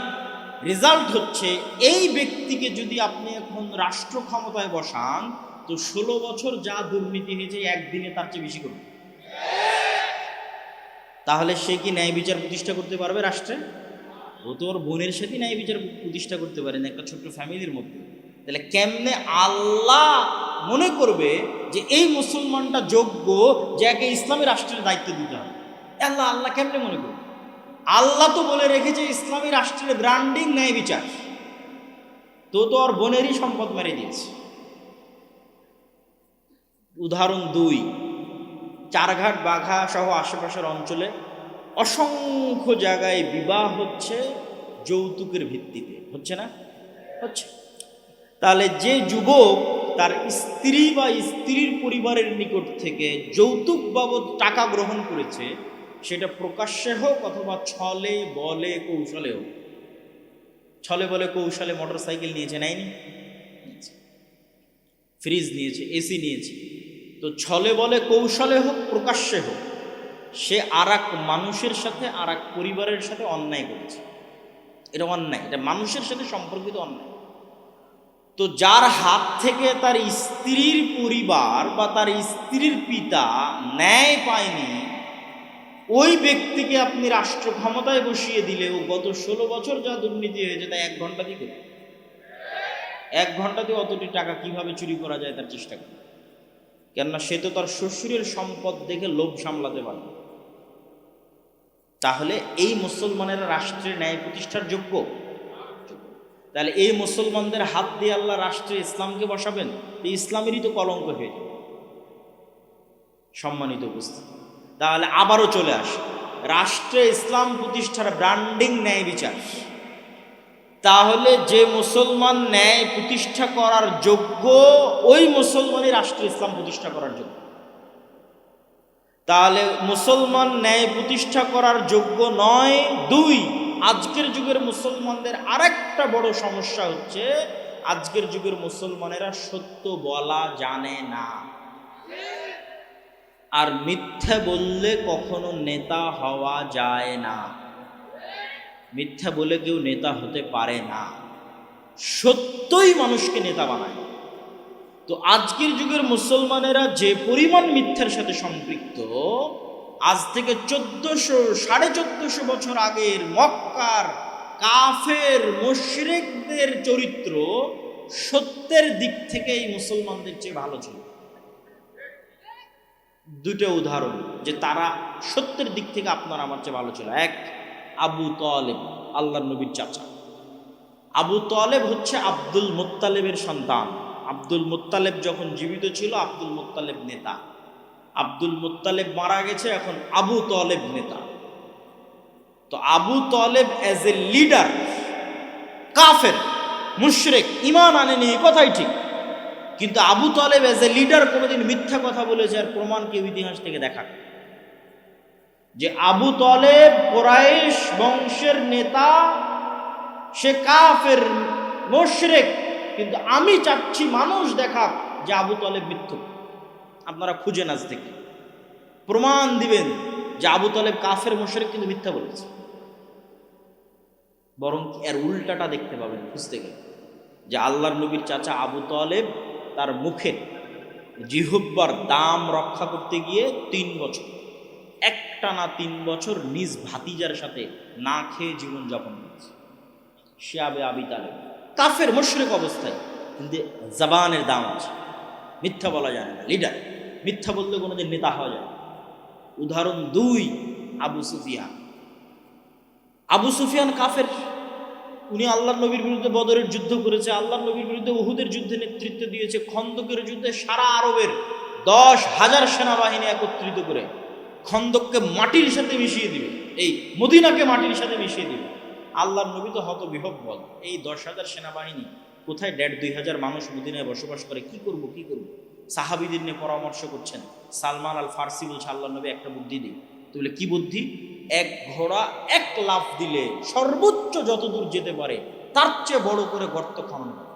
রেজাল্ট হচ্ছে, এই ব্যক্তিকে যদি আপনি এখন রাষ্ট্র ক্ষমতায় বসান, তো 16 বছর যা দুর্নীতি হয়েছে একদিনে তার চেয়ে বেশি করবে। তাহলে সে কি ন্যায় বিচার প্রতিষ্ঠা করতে পারবে রাষ্ট্রে? ও তো ওর বোনের সাথে ন্যায় বিচার প্রতিষ্ঠা করতে পারে না, একটা ছোট্ট ফ্যামিলির মধ্যে। তাহলে কেমনে আল্লাহ মনে করবে যে এই মুসলমানটা যোগ্য যে একে ইসলামী রাষ্ট্রের দায়িত্ব দিতে হবে? আল্লাহ কেমনে মনে করবে? আল্লাহ তো বলে রেখেছে ইসলামী রাষ্ট্রের ব্র্যান্ডিং ন্যায় বিচার, তো ওর বোনেরই সম্পদ মেরে দিয়েছে। উদাহরণ 2, চারঘাট, বাঘা সহ আশেপাশের অঞ্চলে অসংখ্য জায়গায় বিবাহ হচ্ছে যৌতুকের ভিত্তিতে, হচ্ছে না? হচ্ছে। তাহলে যে যুবক তার স্ত্রী বা স্ত্রীর পরিবারের নিকট থেকে যৌতুক বাবদ টাকা গ্রহণ করেছে, সেটা প্রকাশ্যে হোক অথবা ছলে বলে কৌশলে হোক। ছলে বলে কৌশলে মোটরসাইকেল নিয়েছে, নেয়নি? ফ্রিজ নিয়েছে, এসি নিয়েছে। তো ছলে বলে কৌশলে হোক, প্রকাশ্যে হোক, সে আর এক মানুষের সাথে, আর এক পরিবারের সাথে অন্যায় করেছে। এটা অন্যায়, এটা মানুষের সাথে সম্পর্কিত অন্যায়। তো যার হাত থেকে তার স্ত্রীর পরিবার বা তার স্ত্রীর পিতা ন্যায় পায়নি, ওই ব্যক্তিকে আপনি রাষ্ট্র ক্ষমতায় বসিয়ে দিলেও গত 16 বছর যা দুর্নীতি হয়েছে তা 1 ঘন্টা দিয়ে করে। 1 ঘন্টাতে অতটি টাকা কিভাবে চুরি করা যায় তার চেষ্টা করে। কেননা সে তো তার শ্বশুরের সম্পদ দেখে লোভ সামলাতে পারবে। তাহলে এই মুসলমানেরা রাষ্ট্রের ন্যায় প্রতিষ্ঠার যোগ্য? তাহলে এই মুসলমানদের হাত দিয়ে আল্লাহ রাষ্ট্রে ইসলামকে বসাবেন, এই ইসলামেরই তো কলঙ্ক হয়ে যাবে। সম্মানিত উপস্থিতি, তাহলে আবারও চলে আসে রাষ্ট্রে ইসলাম প্রতিষ্ঠার ব্র্যান্ডিং ন্যায় বিচার। তাহলে যে মুসলমান ন্যায় প্রতিষ্ঠা করার যোগ্য, ওই মুসলমানই রাষ্ট্রে ইসলাম প্রতিষ্ঠা করার যোগ্য। তাহলে মুসলমান ন্যায় প্রতিষ্ঠা করার যোগ্য নয়। দুই, আজকের যুগের মুসলমানদের আরেকটা বড় সমস্যা হচ্ছে আজকের যুগের মুসলমানেরা সত্য বলা জানে না, আর মিথ্যা বললে কখনো নেতা হওয়া যায় না। মিথ্যা বলে কেউ নেতা হতে পারে না, সত্যই মানুষকে নেতা বানায়। তো আজকের যুগের মুসলমানেরা যে পরিমাণ মিথ্যার সাথে সম্পৃক্ত, আজ থেকে 1400-1450 বছর আগের মক্কার কাফের মুশরিকদের চরিত্র সত্যের দিক থেকে এই মুসলমানদের চেয়ে ভালো ছিল। দুটো উদাহরণ যে তারা সত্যের দিক থেকে আপনার আমার চেয়ে ভালো ছিল। এক, আবু তালেব, আল্লাহর নবীর চাচা। আবু তালেব হচ্ছে আব্দুল মুত্তালেবের সন্তান। আব্দুল মুত্তালেব যখন জীবিত ছিল আব্দুল মুত্তালেব নেতা, আব্দুল মুত্তালেব মারা গেছে, এখন আবু তালেব নেতা। তো Abu Talib as a leader কাফের মুশরিক, ঈমান আনেনি, এই কথাই ঠিক, কিন্তু Abu Talib as a leader কোনোদিন মিথ্যা কথা বলেছে আর প্রমাণ কেউ ইতিহাস থেকে দেখা যে আবু তালেব কুরাইশ বংশের নেতা, সে কাফের মুশরিক, কিন্তু আমি চাচ্ছি মানুষ দেখা যে আবু তালেব মিথ্যুক। আপনারা খুঁজেন আজ থেকে প্রমাণ দিবেন যে আবু তালেব কাফের মুশরিক কিন্তু মিথ্যা বলেছে। বরং এর উল্টাটা দেখতে পাবেন খুঁজতে গেলে, যে আল্লাহর নবীর চাচা আবু তালেব তার মুখের জিহ্বার দাম রক্ষা করতে গিয়ে 3 বছর, একটানা 3 বছর নিজ ভাতিজার সাথে না খেয়ে জীবনযাপন করেছে। সে আবি তালেব কাফের মুশরিক অবস্থায়, কিন্তু জবানের দাম আছে, মিথ্যা বলা যায় না, লিডার। মিথ্যা বললে কোনোদিন নেতা হওয়া যায়। উদাহরণ 2, আবু সুফিয়ান। আবু সুফিয়ান কাফের, উনি আল্লাহর নবীর বিরুদ্ধে বদরের যুদ্ধ করেছে, আল্লাহর নবীর বিরুদ্ধে উহুদের যুদ্ধে নেতৃত্ব দিয়েছে, খন্দকের যুদ্ধে সারা আরবের 10,000 সেনাবাহিনী একত্রিত করে খন্দককে মাটির সাথে মিশিয়ে দিবে, এই মদিনাকে মাটির সাথে মিশিয়ে দিবে। আল্লাহর নবী তো হতবিহ্বল, এই 10,000 সেনাবাহিনী কোথায়, 1,500-2,000 মানুষ মদিনায় বসবাস করে, কি করব। সাহাবীদের নিয়ে পরামর্শ করছেন। সালমান আল ফার্সি বলছে আল্লাহর নবী একটা বুদ্ধি দিই। তো বলে কি বুদ্ধি? এক ঘোড়া 1 লাফ দিলে সর্বোচ্চ যতদূর যেতে পারে তার চেয়ে বড় করে গর্ত খনন করে,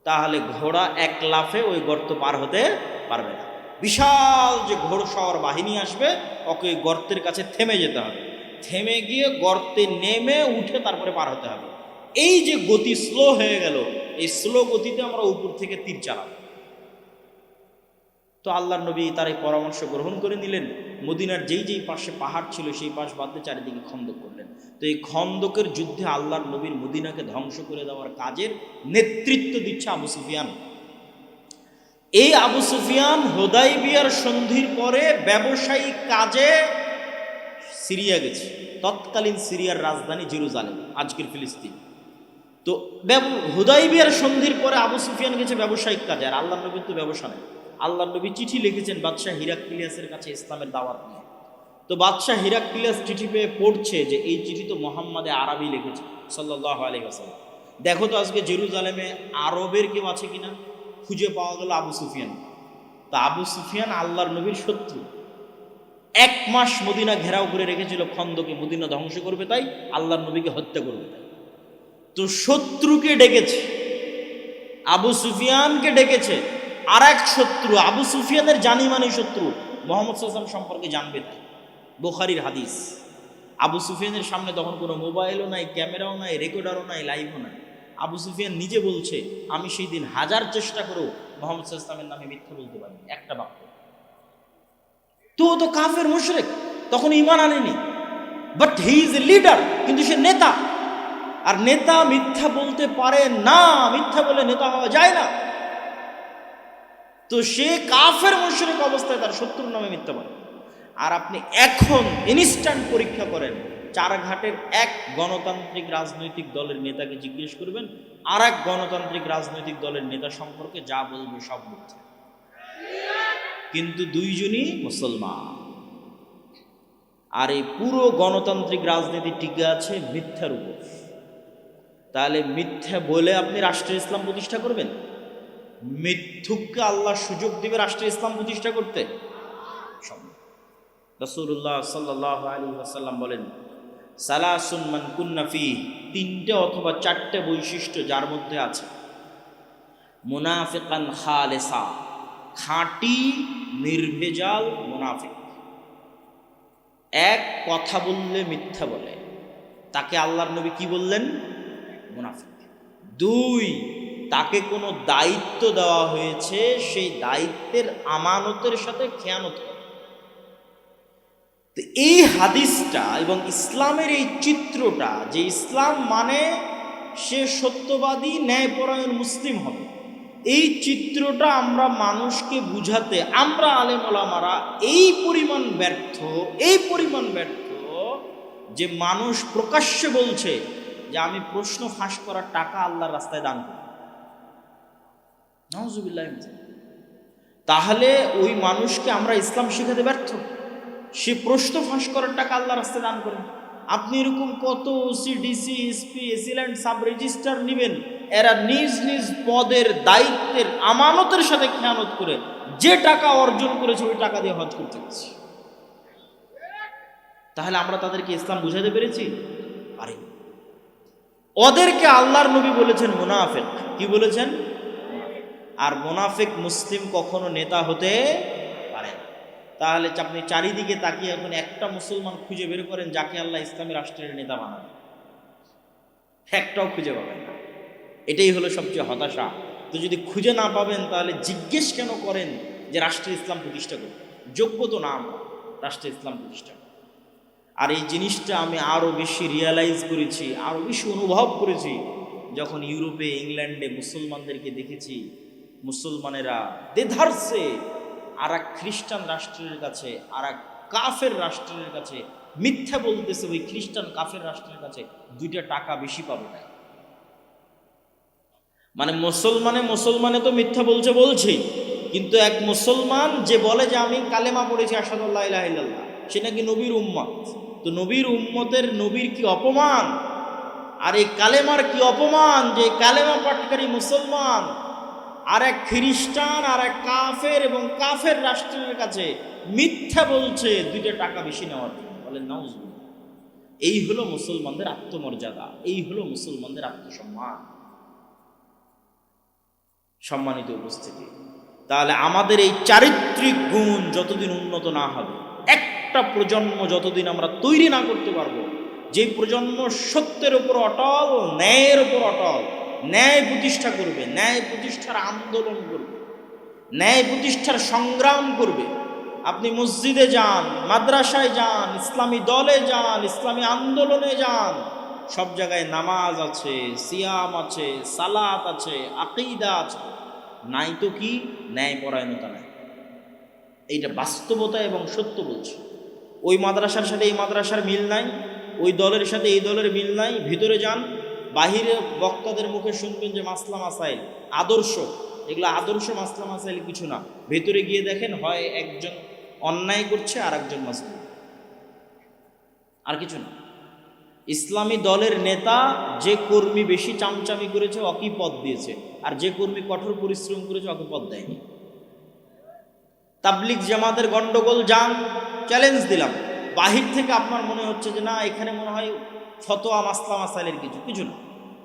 তাহলে ঘোড়া 1 লাফে ওই গর্ত পার হতে পারবে না। বিশাল যে ঘোড়সওয়ার বাহিনী আসবে, ওকে ওই গর্তের কাছে থেমে যেতে হবে, থেমে গিয়ে গর্তে নেমে উঠে তারপরে পার হতে হবে। এই যে গতি স্লো হয়ে গেল, এই স্লো গতিতে আমরা উপর থেকে তীর চালাবো। তো আল্লাহর নবী তার এই পরামর্শ গ্রহণ করে নিলেন। মদিনার যেই পাশে পাহাড় ছিল সেই পাশ বাদ দিয়ে চারিদিকে খন্দক করলেন। তো এই খন্দকের যুদ্ধে আল্লাহর নবীর মদিনাকে ধ্বংস করে দেওয়ার কাজের নেতৃত্ব দিচ্ছে আবু সুফিয়ান। এই আবু সুফিয়ান হুদাইবিয়ার সন্ধির পরে ব্যবসায়িক কাজে সিরিয়া গেছে, তৎকালীন সিরিয়ার রাজধানী জেরুজালেম, আজকের ফিলিস্তিন। তো হুদাইবিয়ার সন্ধির পরে আবু সুফিয়ান গেছে ব্যবসায়িক কাজে, আর আল্লাহর নবীর তো ব্যবসা নেই। আল্লাহর নবী চিঠি লিখেছেন বাদশাহ হিরাক্লিয়াসের কাছে ইসলামের দাওয়াত নিয়ে। তো বাদশাহ হিরাক্লিয়াস চিঠি পেয়ে পড়ছে যে এই চিঠি তো মোহাম্মদে আরবি লিখেছে সাল্লাল্লাহু আলাইহি ওয়াসাল্লাম। দেখো তো আজকে জেরুজালেমে আরবের কেউ আছে কিনা, খুঁজে পাওয়া গেল আবু সুফিয়ান। তা আবু সুফিয়ান আল্লাহর নবীর শত্রু, 1 মাস মদিনা ঘেরাও করে রেখেছিল খন্দকে, মদিনা ধ্বংস করবে তাই, আল্লাহর নবীকে হত্যা করবে তাই। তো শত্রুকে ডেকেছে, আবু সুফিয়ানকে ডেকেছে, আর এক শত্রু, আবু সুফিয়ানের জানিমানি শত্রু, মুহাম্মদ সাল্লাল্লাহু আলাইহি ওয়াসাল্লাম সম্পর্কে জানবে তাই। বুখারীর হাদিস। আবু সুফিয়ানের সামনে তখন কোনো মোবাইলও নাই, ক্যামেরাও নাই, রেকর্ডারও নাই, লাইভও নাই। আবু সুফিয়ান নিজে বলছে আমি সেই দিন 1000 চেষ্টা করেও মুহাম্মদ সাল্লাল্লাহু আলাইহি ওয়াসাল্লামের নামে মিথ্যা বলতে পারিনি, একটা বাক্য। তো কাফের মুশরিক, তখন ঈমান আনেনি, but he is a leader, কিন্তু সে নেতা। আর নেতা মিথ্যা বলতে পারে না, মিথ্যা বলে নেতা হওয়া যায় না। তো সে কাফের মুশরিক অবস্থায় তার শত্রুর নামে মিথ্যা বলে। আর আপনি এখন ইনস্ট্যান্ট পরীক্ষা করেন, 4 ঘাটের এক গণতান্ত্রিক রাজনৈতিক দলের নেতাকে জিজ্ঞেস করবেন, আর এক গণতান্ত্রিক রাজনৈতিক দলের নেতা সম্পর্কে যা বলবে সব মিথ্যা, কিন্তু দুইজনই মুসলমান। আর এই পুরো গণতান্ত্রিক রাজনীতি টিকে আছে মিথ্যার উপর। তাহলে মিথ্যা বলে আপনি রাষ্ট্রের ইসলাম প্রতিষ্ঠা করবেন? মিথ্যুককে আল্লাহ সুযোগ দিবে রাষ্ট্রের ইসলাম প্রতিষ্ঠা করতে? সম্ভব। রাসূলুল্লাহ সাল্লাল্লাহু আলাইহি ওয়াসাল্লাম বলেন, সালাসুন মান কুন্না ফীহ, তিনটে অথবা চারটে বৈশিষ্ট্য যার মধ্যে আছে, মুনাফিকান খালেসা, খাঁটি নির্ভেজাল মুনাফিক। এক, কথা বললে মিথ্যা বলে, তাকে আল্লাহর নবী কি বললেন? মুনাফিক। দুই, তাকে কোনো দায়িত্ব দেওয়া হয়েছে, সেই দায়িত্বের আমানতের সাথে খেয়ানত করে। তো এই হাদিসটা এবং ইসলামের এই চিত্রটা, যে ইসলাম মানে সে সত্যবাদী ন্যায়পরায়ণ মুসলিম হবে, এই চিত্রটা আমরা মানুষকে বুঝাতে আমরা আলেম ওলামারা এই পরিমাণ ব্যর্থ যে মানুষ প্রকাশ্যে বলছে যে আমি প্রশ্ন ফাঁস করার টাকা আল্লাহর রাস্তায় দান করি। নাউজুবিল্লাহ। তাহলে ওই মানুষকে আমরা ইসলাম শেখাতে ব্যর্থ। সে প্রশ্ন ফাঁস করার টাকা আল্লাহর রাস্তায় দান করেন। আপনি এরকম কত OC, DC, SP, AC land, sub registrar নেবেন, এরা নিজ নিজ পদের দায়িত্বের আমানতের সাথে খেয়ানত করে যে টাকা অর্জন করেছে ওই টাকা দিয়ে হজ করতে গেছে। তাহলে আমরা তাদেরকে ইসলাম বুঝাতে পেরেছি? পারি। ওদেরকে আল্লাহর নবী বলেছেন মুনাফিক। কি বলেছেন? আর মুনাফিক মুসলিম কখনো নেতা হতে পারে না। তাহলে আপনি চারিদিকে তাকিয়ে এখন একটা মুসলমান খুঁজে বের করেন যাকে আল্লাহ ইসলামী রাষ্ট্রের নেতা বানাবে, একটাও খুঁজে পাবেন না। এটাই হলো সবচেয়ে হতাশা। তো যদি খুঁজে না পাবেন তাহলে জিজ্ঞেস কেন করেন যে রাষ্ট্রে ইসলাম প্রতিষ্ঠা করবে? যোগ্য তো নাম রাষ্ট্রে ইসলাম প্রতিষ্ঠা। আর এই জিনিসটা আমি আরও বেশি রিয়ালাইজ করেছি, আরও বেশি অনুভব করেছি যখন ইউরোপে, ইংল্যান্ডে মুসলমানদেরকে দেখেছি। মুসলমানেরা দেধারসে আর এক খ্রিস্টান রাষ্ট্রের কাছে, আর এক কাফের রাষ্ট্রের কাছে মিথ্যা বলতেছে। ওই খ্রিস্টান কাফের রাষ্ট্রের কাছে 2টা টাকা বেশি পাবে না। মানে মুসলমানে তো মিথ্যা বলছেই, কিন্তু এক মুসলমান যে বলে যে আমি কালেমা পড়েছি আশহাদু আল্লা ইলাহা ইল্লাল্লাহ, সে নাকি নবীর উম্মত। তো নবীর উম্মতের নবীর কি অপমান, আর এই কালেমার কি অপমান যে কালেমা পাঠকারী মুসলমান আর এক খ্রিস্টান আর এক কাফের এবং কাফের রাষ্ট্রের কাছে মিথ্যা বলছে 2টা টাকা বেশি নেওয়ার জন্য। বলেন নাউজুবিল্লাহ। এই হলো মুসলমানদের আত্মমর্যাদা, এই হলো মুসলমানদের আত্মসম্মান। সম্মানিত উপস্থিতি, তাহলে আমাদের এই চারিত্রিক গুণ যতদিন উন্নত না হবে, একটা প্রজন্ম যতদিন আমরা তৈরি না করতে পারবো, যে প্রজন্ম সত্যের উপর অটল, ন্যায়ের উপর অটল, ন্যায় প্রতিষ্ঠা করবে, ন্যায় প্রতিষ্ঠার আন্দোলন করবে, ন্যায় প্রতিষ্ঠার সংগ্রাম করবে। আপনি মসজিদে যান, মাদ্রাসায় যান, ইসলামী দলে যান, ইসলামী আন্দোলনে যান, সব জায়গায় নামাজ আছে, সিয়াম আছে, সালাত আছে, আকীদা আছে, নাই তো কি ন্যায়পরায়ণতা নাই। এইটা বাস্তবতা এবং সত্য বলছি। ওই মাদ্রাসার সাথে এই মাদ্রাসার মিল নাই, ওই দলের সাথে এই দলের মিল নাই। ভিতরে যান, বাহিরে বক্তাদের মুখে শুনবেন যে মাসলা মাসাইল, আদর্শ, এগুলো আদর্শ মাসলা মাসাইল কিছু না। ভেতরে গিয়ে দেখেন হয় একজন অন্যায় করছে আর একজন মাসলা, আর কিছু না। ইসলামী দলের নেতা যে কর্মী বেশি চামচামি করেছে ওকে পদ দিয়েছে, আর যে কর্মী কঠোর পরিশ্রম করেছে ওকে পদ দেয়নি। তাবলিগ জামাতের গন্ডগোল যান, চ্যালেঞ্জ দিলাম, বাহির থেকে আপনার মনে হচ্ছে যে না এখানে মনে হয় ফতোয়া মাসলা মাসাইলের কিছু না।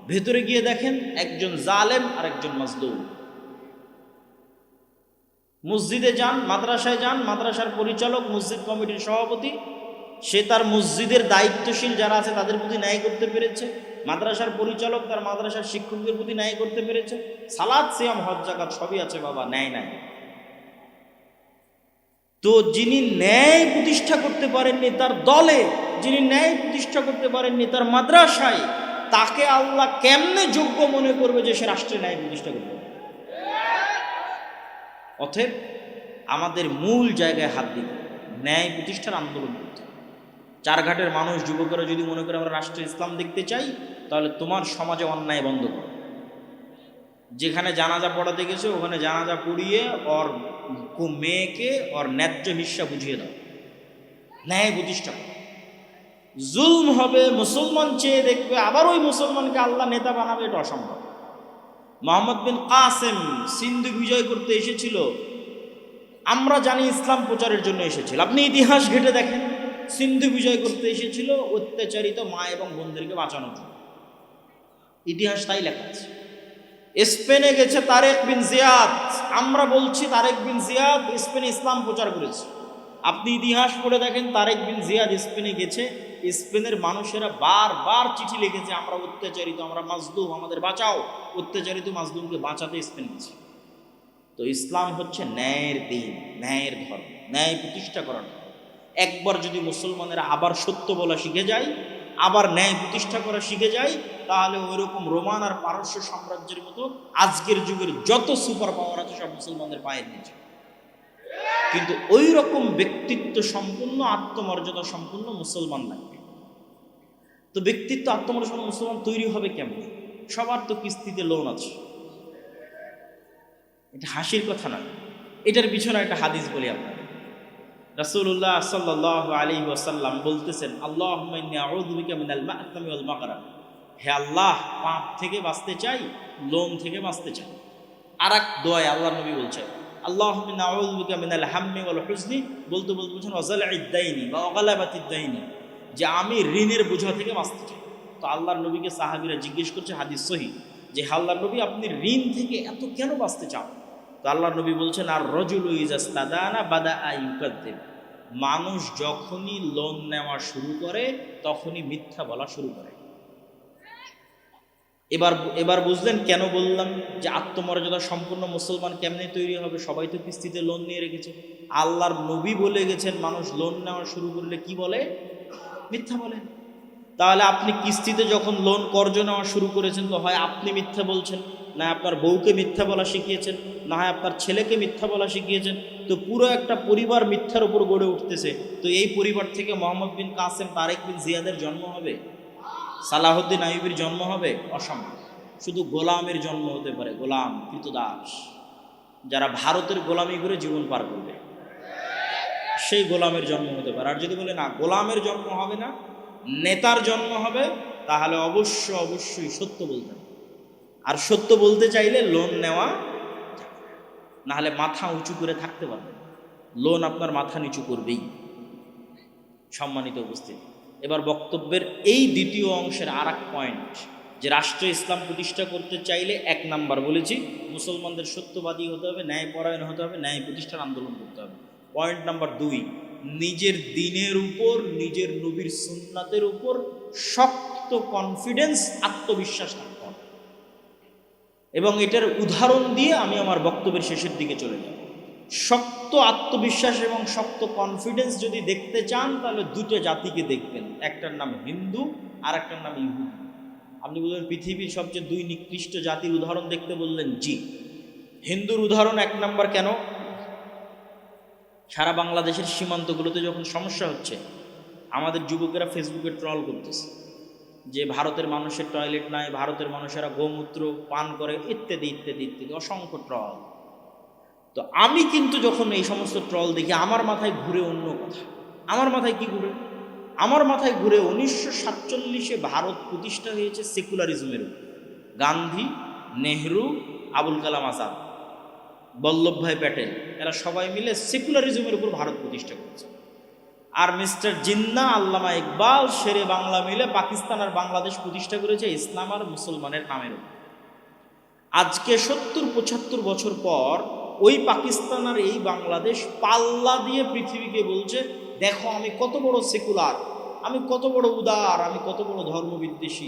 ভেতরে গিয়ে দেখেন একজন জালেম আর একজন মাজলুম। মসজিদে যান, মাদ্রাসায় যান, মাদ্রাসার পরিচালক, মসজিদ কমিটির সভাপতি, সে তার মসজিদের দায়িত্বশীল যারা আছে তাদের প্রতি ন্যায় করতে পেরেছে। মাদ্রাসার পরিচালক তার মাদ্রাসার শিক্ষকদের প্রতি ন্যায় করতে পেরেছে। সালাত, সিয়াম, হজ, যাকাত সবই আছে বাবা, ন্যায় নাই। তো যিনি ন্যায় প্রতিষ্ঠা করতে পারেননি তার দলে, যিনি ন্যায় প্রতিষ্ঠা করতে পারেননি তার মাদ্রাসায়, তাকে আল্লাহ কেমনে যোগ্য মনে করবে যে সে রাষ্ট্রে ন্যায় প্রতিষ্ঠা করবে? অতএব আমাদের মূল জায়গায় হাত দিতে, ন্যায় প্রতিষ্ঠার আন্দোলন করতে। চারঘাটের মানুষ, যুবকেরা যদি মনে করে আমরা রাষ্ট্রে ইসলাম দেখতে চাই, তাহলে তোমার সমাজে অন্যায় বন্ধ করো। যেখানে জানাজা পড়াতে গেছে ওখানে জানাজা পড়িয়ে ওর মেয়েকে ওর ন্যায্য হিস্সা বুঝিয়ে দাও, ন্যায় প্রতিষ্ঠা করো। জুলম হবে, মুসলমান চেয়ে দেখবে, আবার ওই মুসলমানকে আল্লাহ নেতা বানাবে, এটা অসম্ভব। মোহাম্মদ বিন কাসেম সিন্ধু বিজয় করতে এসেছিল, আমরা জানি ইসলাম প্রচারের জন্য এসেছিল। আপনি ইতিহাস ঘেটে দেখেন, সিন্ধু বিজয় করতে এসেছিল অত্যাচারিত মা এবং বোনদেরকে বাঁচানোর জন্য। ইতিহাস তাই লেখা আছে। স্পেনে গেছে তারেক বিন জিয়াদ, আমরা বলছি তারেক বিন জিয়াদ স্পেনে ইসলাম প্রচার করেছে। আপনি ইতিহাস পড়ে দেখেন, তারেক বিন জিয়াদ স্পেনে গেছে, স্পেনের মানুষেরা বারবার চিঠি লিখেছে, আমরা অত্যাচারিত, আমরা মাজলুম, আমাদের বাঁচাও। অত্যাচারিত মাজলুমকে বাঁচাতে স্পেন গেছে। তো ইসলাম হচ্ছে ন্যায়ের দিন, ন্যায়ের ধর্ম, ন্যায় প্রতিষ্ঠা করার ধর্ম। একবার যদি মুসলমানেরা আবার সত্য বলা শিখে যায়, আবার ন্যায় প্রতিষ্ঠা করা শিখে যায়, তাহলে ওই রকম রোমান আর পারস্য সাম্রাজ্যের মতো আজকের যুগের যত সুপার পাওয়ার আছে সব মুসলমানদের পায়ের নিচে। কিন্তু ওই রকম ব্যক্তিত্ব সম্পূর্ণ, আত্মমর্যাদা সম্পূর্ণ মুসলমান লাগবে। তো ব্যক্তিত্ব আত্মমর্যাদা মুসলমান তৈরি হবে কেমন? সবার তো কিস্তিতে লোন আছে, এটা হাসির কথা না। এটার পিছনে একটা হাদিস বলি আপনাকে। রাসূলুল্লাহ সাল্লাল্লাহু আলাইহি ওয়াসাল্লাম বলতেছেন, আল্লাহুম্মা ইন্নী আউযু বিকা মিনাল মা'তামি ওয়াল মাগরাম, হে আল্লাহ, পাপ থেকে বাঁচতে চাই, লোন থেকে বাঁচতে চাই। আর এক দোয়ায় আল্লাহর নবী বলছেন, আল্লাহুম্মা ইন্নী আউযু বিকা মিনাল হাম্মি ওয়াল হুজনি, বলতে বলতে বলছেন ওয়াজালঈদ দাইনি বা ওয়াগালাবাতিদ দাইনি, যে আমি ঋণের বোঝা থেকে বাঁচতে চাই। তো আল্লাহর নবীকে সাহাবীরা জিজ্ঞেস করছে, হাদিস সহিহ, যে আল্লাহর নবী আপনি ঋণ থেকে এত কেন বাঁচতে চান? তো আল্লাহর নবী বলছেন, আর রজুলু ইজাস্তাদানা বাদা আইয়ুকাদ্দিব, মানুষ যখনই লোন নেওয়া শুরু করে তখনই মিথ্যা বলা শুরু করে। এবার বুঝলেন কেন বললাম যে আত্মমর্যাদা সম্পূর্ণ মুসলমান কেমনে তৈরি হবে? সবাই তো কিস্তিতে লোন নিয়ে রেখেছে। আল্লাহর নবী বলে গেছেন, মানুষ লোন নেওয়া শুরু করলে কি বলে? মিথ্যা বলে। তাহলে আপনি কিস্তিতে যখন লোন কর্জ নেওয়া শুরু করেছেন, তো হয় আপনি মিথ্যা বলছেন, না আপনার বউকে মিথ্যা বলা শিখিয়েছেন, না হয় আপনার ছেলেকে মিথ্যা বলা শিখিয়েছেন। তো পুরো একটা পরিবার মিথ্যার উপর গড়ে উঠতেছে। তো এই পরিবার থেকে মোহাম্মদ বিন কাসেম, তারেক বিন জিয়াদের জন্ম হবে? সালাহুদ্দিন আইয়ুবীর জন্ম হবে? অসম্ভব। শুধু গোলামের জন্ম হতে পারে, গোলাম, কৃতদাস, যারা ভারতের গোলামি করে জীবন পার করবে, সেই গোলামের জন্ম হতে পারে। আর যদি বলে না, গোলামের জন্ম হবে না, নেতার জন্ম হবে, তাহলে অবশ্যই সত্য বলতে হবে। আর সত্য বলতে চাইলে লোন নেওয়া, নাহলে মাথা উঁচু করে থাকতে পারবে। লোন আপনার মাথা নিচু করবেই। সম্মানিত উপস্থিতি, এবার বক্তব্যের এই দ্বিতীয় অংশের আর এক পয়েন্ট, যে রাষ্ট্র ইসলাম প্রতিষ্ঠা করতে চাইলে 1 নাম্বার বলেছি, মুসলমানদের সত্যবাদী হতে হবে, ন্যায়পরায়ণ হতে হবে, ন্যায় প্রতিষ্ঠার আন্দোলন করতে হবে। পয়েন্ট নাম্বার 2, নিজের দ্বীনের উপর, নিজের নবীর সুন্নাতের উপর শক্ত কনফিডেন্স, আত্মবিশ্বাস থাকতে হবে। এবং এটার উদাহরণ দিয়ে আমি আমার বক্তব্যের শেষের দিকে চলে যাব। শক্ত আত্মবিশ্বাস এবং শক্ত কনফিডেন্স যদি দেখতে চান, তাহলে দুটো জাতিকে দেখবেন, একটার নাম হিন্দু আর একটার নাম ইহুদি। আপনি বলবেন পৃথিবীর সবচেয়ে 2 নিকৃষ্ট জাতির উদাহরণ দেখতে, বললেন জি। হিন্দুর উদাহরণ 1 নাম্বার কেন? সারা বাংলাদেশের সীমান্তগুলোতে যখন সমস্যা হচ্ছে, আমাদের যুবকেরা ফেসবুকে ট্রল করতেছে যে ভারতের মানুষের টয়লেট নাই, ভারতের মানুষেরা গোমূত্র পান করে, ইত্যাদি ইত্যাদি ইত্যাদি, অসংখ্য ট্রল। তো আমি কিন্তু যখন এই সমস্ত ট্রল দেখি, আমার মাথায় ঘুরে অন্য কথা। আমার মাথায় কি ঘুরে? আমার মাথায় ঘুরে 1947-এ ভারত প্রতিষ্ঠা হয়েছে সেকুলারিজমের উপর। গান্ধী, নেহরু, আবুল কালাম আজাদ, বল্লভভাই প্যাটেল, এরা সবাই মিলে সেকুলারিজমের উপর ভারত প্রতিষ্ঠা করেছে। আর মিস্টার জিন্নাহ, আল্লামা ইকবাল, শেরে বাংলা মিলে পাকিস্তান আর বাংলাদেশ প্রতিষ্ঠা করেছে ইসলাম আর মুসলমানের নামের উপর। আজকে 70-75 বছর পর ওই পাকিস্তান আর এই বাংলাদেশ পাল্লা দিয়ে পৃথিবীকে বলছে, দেখো আমি কত বড় সেকুলার, আমি কত বড় উদার, আমি কত বড় ধর্মবিদ্বেষী।